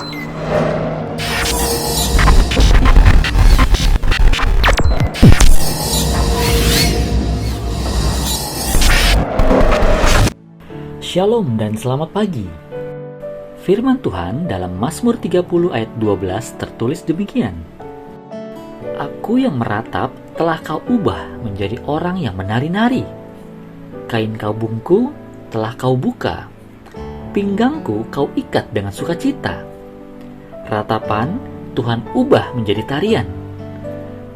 Shalom dan selamat pagi. Firman Tuhan dalam Mazmur 30 ayat 12 tertulis demikian. Aku yang meratap telah kau ubah menjadi orang yang menari-nari. Kain kabungku telah kau buka. Pinggangku kau ikat dengan sukacita. Ratapan Tuhan ubah menjadi tarian.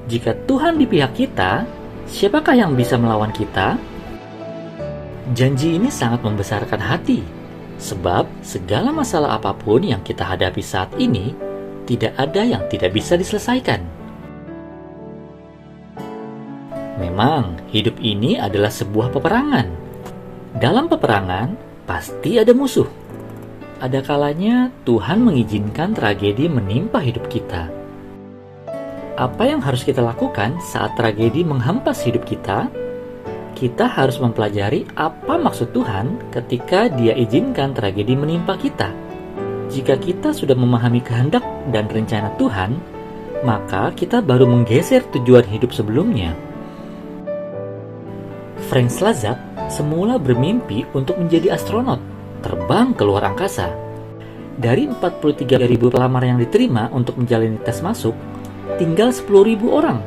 Jika Tuhan di pihak kita, siapakah yang bisa melawan kita? Janji ini sangat membesarkan hati, sebab segala masalah apapun yang kita hadapi saat ini, tidak ada yang tidak bisa diselesaikan. Memang, hidup ini adalah sebuah peperangan. Dalam peperangan, pasti ada musuh. Ada kalanya Tuhan mengizinkan tragedi menimpa hidup kita. Apa yang harus kita lakukan saat tragedi menghempas hidup kita? Kita harus mempelajari apa maksud Tuhan ketika Dia izinkan tragedi menimpa kita. Jika kita sudah memahami kehendak dan rencana Tuhan, maka kita baru menggeser tujuan hidup sebelumnya. Frank Slazak semula bermimpi untuk menjadi astronot, terbang ke luar angkasa. Dari 43.000 pelamar yang diterima untuk menjalani tes masuk, tinggal 10.000 orang,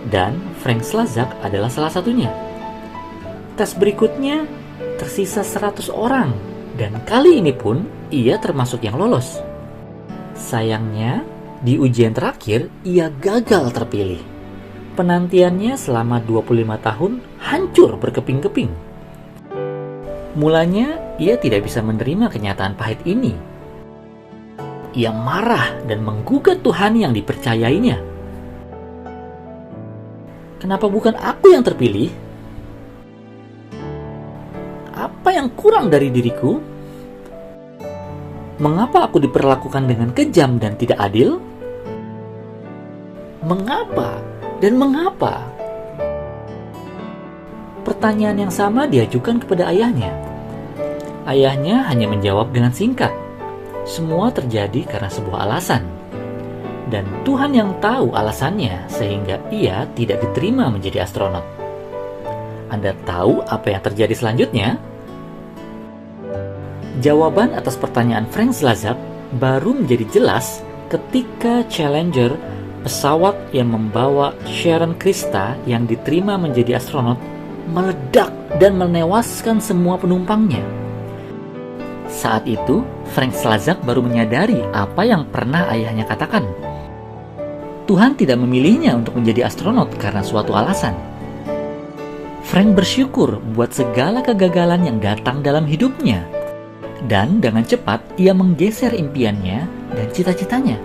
dan Frank Slazak adalah salah satunya. Tes berikutnya tersisa 100 orang, dan kali ini pun ia termasuk yang lolos. Sayangnya, di ujian terakhir ia gagal terpilih. Penantiannya selama 25 tahun hancur berkeping-keping. Mulanya ia tidak bisa menerima kenyataan pahit ini. Ia marah dan menggugat Tuhan yang dipercayainya. Kenapa bukan aku yang terpilih? Apa yang kurang dari diriku? Mengapa aku diperlakukan dengan kejam dan tidak adil? Mengapa dan mengapa? Pertanyaan yang sama diajukan kepada ayahnya. Ayahnya hanya menjawab dengan singkat. Semua terjadi karena sebuah alasan. Dan Tuhan yang tahu alasannya sehingga ia tidak diterima menjadi astronot. Anda tahu apa yang terjadi selanjutnya? Jawaban atas pertanyaan Frank Slazak baru menjadi jelas ketika Challenger, pesawat yang membawa Sharon Christa yang diterima menjadi astronot, meledak dan menewaskan semua penumpangnya. Saat itu, Frank Slazak baru menyadari apa yang pernah ayahnya katakan. Tuhan tidak memilihnya untuk menjadi astronot karena suatu alasan. Frank bersyukur buat segala kegagalan yang datang dalam hidupnya. Dan dengan cepat ia menggeser impiannya dan cita-citanya.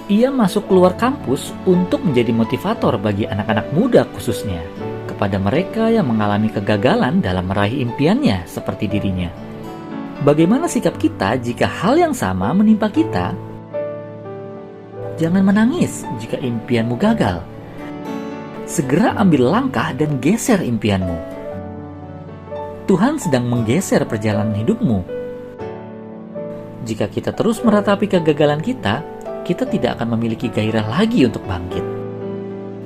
Ia masuk keluar kampus untuk menjadi motivator bagi anak-anak muda khususnya, kepada mereka yang mengalami kegagalan dalam meraih impiannya seperti dirinya. Bagaimana sikap kita jika hal yang sama menimpa kita? Jangan menangis jika impianmu gagal. Segera ambil langkah dan geser impianmu. Tuhan sedang menggeser perjalanan hidupmu. Jika kita terus meratapi kegagalan kita tidak akan memiliki gairah lagi untuk bangkit.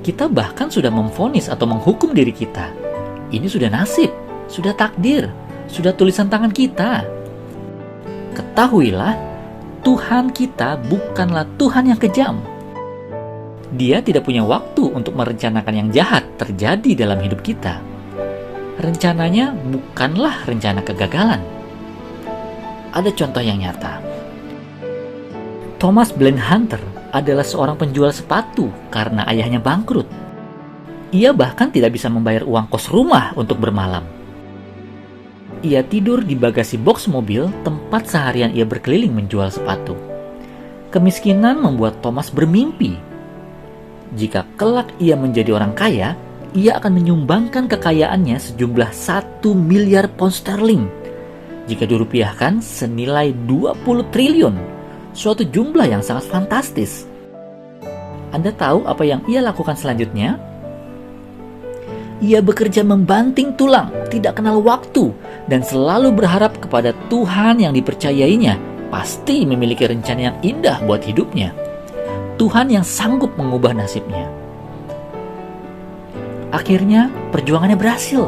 Kita bahkan sudah memvonis atau menghukum diri kita. Ini sudah nasib, sudah takdir, sudah tulisan tangan kita. Ketahuilah, Tuhan kita bukanlah Tuhan yang kejam. Dia tidak punya waktu untuk merencanakan yang jahat terjadi dalam hidup kita. Rencananya bukanlah rencana kegagalan. Ada contoh yang nyata. Thomas Blaine Hunter adalah seorang penjual sepatu karena ayahnya bangkrut. Ia bahkan tidak bisa membayar uang kos rumah untuk bermalam. Ia tidur di bagasi box mobil tempat seharian ia berkeliling menjual sepatu. Kemiskinan membuat Thomas bermimpi. Jika kelak ia menjadi orang kaya, ia akan menyumbangkan kekayaannya sejumlah 1 miliar pound sterling. Jika dirupiahkan senilai 20 triliun, suatu jumlah yang sangat fantastis. Anda tahu apa yang ia lakukan selanjutnya? Ia bekerja membanting tulang, tidak kenal waktu, dan selalu berharap kepada Tuhan yang dipercayainya pasti memiliki rencana yang indah buat hidupnya. Tuhan yang sanggup mengubah nasibnya. Akhirnya, perjuangannya berhasil.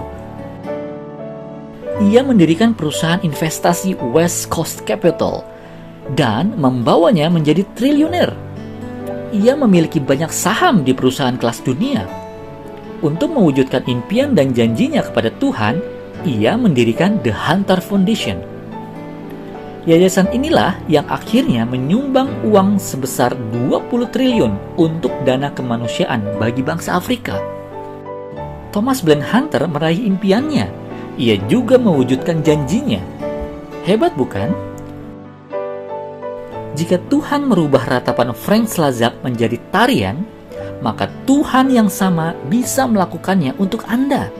Ia mendirikan perusahaan investasi West Coast Capital dan membawanya menjadi triliuner. Ia memiliki banyak saham di perusahaan kelas dunia. Untuk mewujudkan impian dan janjinya kepada Tuhan, ia mendirikan The Hunter Foundation. Yayasan inilah yang akhirnya menyumbang uang sebesar 20 triliun untuk dana kemanusiaan bagi bangsa Afrika. Thomas Glenn Hunter meraih impiannya. Ia juga mewujudkan janjinya. Hebat bukan? Jika Tuhan merubah ratapan Frank Slazak menjadi tarian, maka Tuhan yang sama bisa melakukannya untuk Anda.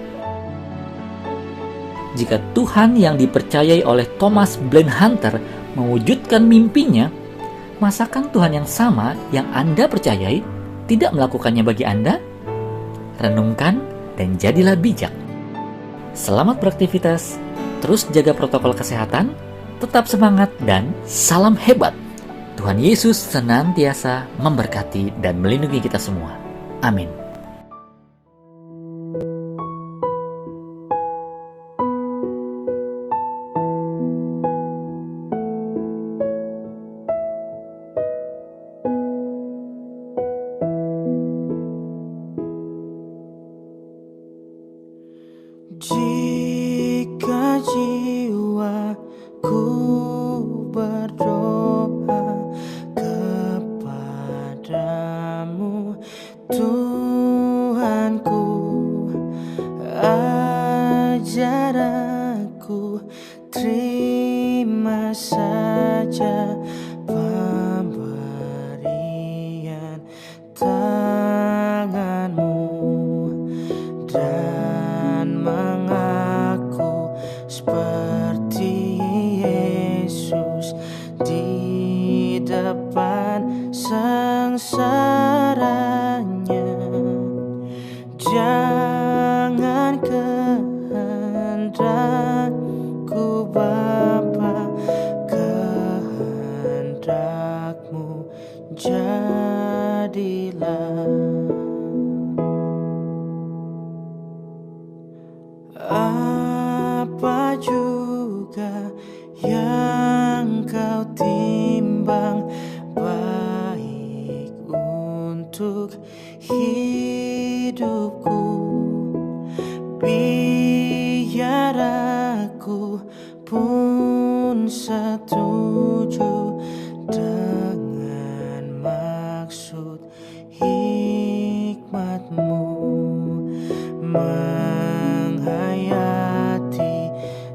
Jika Tuhan yang dipercayai oleh Thomas Glenn Hunter mewujudkan mimpinya, masakan Tuhan yang sama yang Anda percayai tidak melakukannya bagi Anda? Renungkan dan jadilah bijak. Selamat beraktivitas, terus jaga protokol kesehatan, tetap semangat, dan salam hebat. Tuhan Yesus senantiasa memberkati dan melindungi kita semua. Amin. Jika jiwaku berdoa kepadamu, Tuhanku, ajar aku, terima saja pemberian tanganmu dan mengaku seperti Yesus di depan sengsaranya. Jangan kehendakku Bapa, kehendakmu jadilah. Apa juga yang kau timbang baik untuk hidupku, biar aku pun setuju dengan maksud hikmatmu, menghayati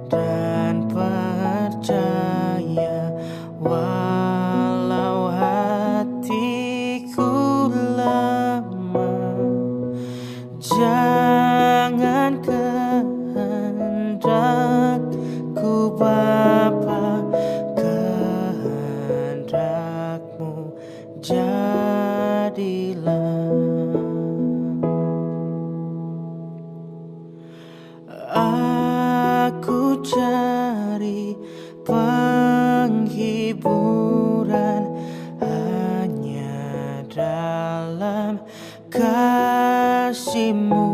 dan percaya walau hatiku lemah. Jangan kehendakku Bapa, kehendakmu jadilah. Aku cari penghiburan hanya dalam kasih-Mu.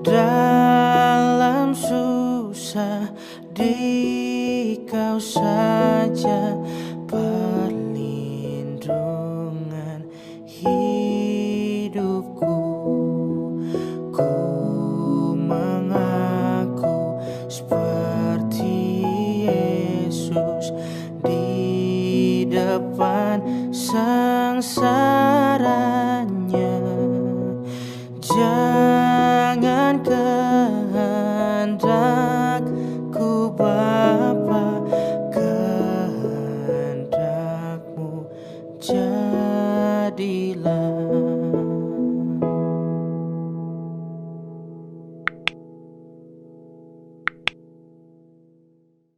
Dalam susah di Kau saja perlindungan hidupku. Ku mengaku seperti Yesus di depan sengsaranya. Jangan kehendakku Bapa, kehendakmu jadilah.